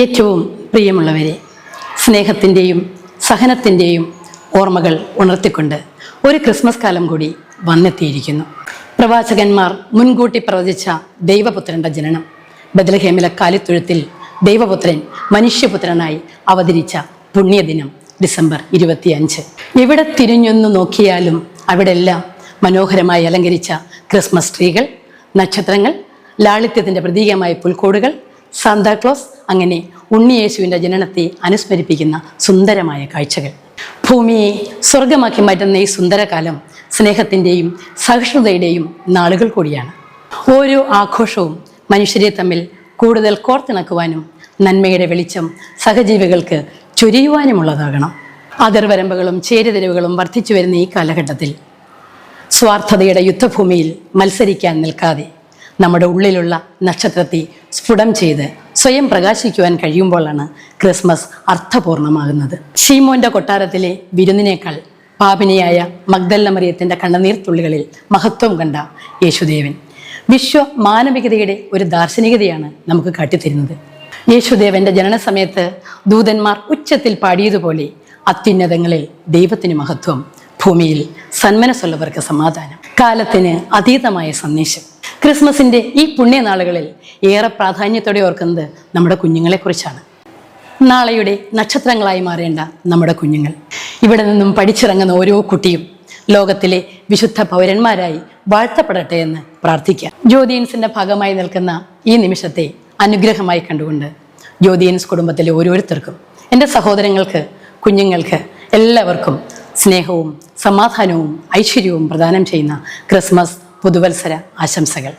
ഏറ്റവും പ്രിയമുള്ളവരെ, സ്നേഹത്തിൻ്റെയും സഹനത്തിൻ്റെയും ഓർമ്മകൾ ഉണർത്തിക്കൊണ്ട് ഒരു ക്രിസ്മസ് കാലം കൂടി വന്നെത്തിയിരിക്കുന്നു. പ്രവാചകന്മാർ മുൻകൂട്ടി പ്രവചിച്ച ദൈവപുത്രൻ്റെ ജനനം, ബത്ലഹേമിലെ കാലിത്തൊഴുത്തിൽ ദൈവപുത്രൻ മനുഷ്യപുത്രനായി അവതരിച്ച പുണ്യദിനം ഡിസംബർ 25. എവിടെ തിരിഞ്ഞൊന്നു നോക്കിയാലും അവിടെല്ലാം മനോഹരമായി അലങ്കരിച്ച ക്രിസ്മസ് ട്രീകൾ, നക്ഷത്രങ്ങൾ, ലാളിത്യത്തിൻ്റെ പ്രതീകമായ പുൽക്കോടുകൾ, സാന്താക്ലോസ്, അങ്ങനെ ഉണ്ണിയേശുവിൻ്റെ ജനനത്തെ അനുസ്മരിപ്പിക്കുന്ന സുന്ദരമായ കാഴ്ചകൾ. ഭൂമിയെ സ്വർഗമാക്കി മാറ്റുന്ന ഈ സുന്ദരകാലം സ്നേഹത്തിൻ്റെയും സഹിഷ്ണുതയുടെയും നാളുകൾ കൂടിയാണ്. ഓരോ ആഘോഷവും മനുഷ്യരെ തമ്മിൽ കൂടുതൽ കോർത്തിണക്കുവാനും നന്മയുടെ വെളിച്ചം സഹജീവികൾക്ക് ചൊരിയുവാനുമുള്ളതാകണം. അതിർവരമ്പുകളും ചേരിതിരിവുകളും വർദ്ധിച്ചു വരുന്ന ഈ കാലഘട്ടത്തിൽ സ്വാർത്ഥതയുടെ യുദ്ധഭൂമിയിൽ മത്സരിക്കാൻ നിൽക്കാതെ നമ്മുടെ ഉള്ളിലുള്ള നക്ഷത്രത്തെ സ്ഫുടം ചെയ്ത് സ്വയം പ്രകാശിക്കുവാൻ കഴിയുമ്പോഴാണ് ക്രിസ്മസ് അർത്ഥപൂർണമാകുന്നത്. ശീമോന്റെ കൊട്ടാരത്തിലെ വിരുന്നിനേക്കാൾ പാപിനിയായ മഗ്ദലന മറിയത്തിൻ്റെ കണ്ണുനീർത്തുള്ളികളിൽ മഹത്വം കണ്ട യേശുദേവൻ മാനവികതയുടെ ഒരു ദാർശനികതയാണ് നമുക്ക് കാട്ടിത്തരുന്നത്. യേശുദേവന്റെ ജനന സമയത്ത് ദൂതന്മാർ ഉച്ചത്തിൽ പാടിയതുപോലെ അത്യുന്നതങ്ങളിൽ ദൈവത്തിന് മഹത്വം, ഭൂമിയിൽ സന്മനസ്സുള്ളവർക്ക് സമാധാനം. കാലത്തിന് അതീതമായ സന്ദേശം. ക്രിസ്മസിൻ്റെ ഈ പുണ്യനാളുകളിൽ ഏറെ പ്രാധാന്യത്തോടെ ഓർക്കുന്നത് നമ്മുടെ കുഞ്ഞുങ്ങളെക്കുറിച്ചാണ്. നാളെയുടെ നക്ഷത്രങ്ങളായി മാറേണ്ട നമ്മുടെ കുഞ്ഞുങ്ങൾ. ഇവിടെ നിന്നും പഠിച്ചിറങ്ങുന്ന ഓരോ കുട്ടിയും ലോകത്തിലെ വിശുദ്ധ പൗരന്മാരായി വാഴ്ത്തപ്പെടട്ടെ എന്ന് പ്രാർത്ഥിക്കാം. ജ്യോതിയൻസിൻ്റെ ഭാഗമായി നിൽക്കുന്ന ഈ നിമിഷത്തെ അനുഗ്രഹമായി കണ്ടുകൊണ്ട് ജ്യോതിയൻസ് കുടുംബത്തിലെ ഓരോരുത്തർക്കും, എൻ്റെ സഹോദരങ്ങൾക്ക്, കുഞ്ഞുങ്ങൾക്ക് എല്ലാവർക്കും സ്നേഹവും സമാധാനവും ഐശ്വര്യവും പ്രദാനം ചെയ്യുന്ന ക്രിസ്മസ് പുതുവത്സര ആശംസകൾ.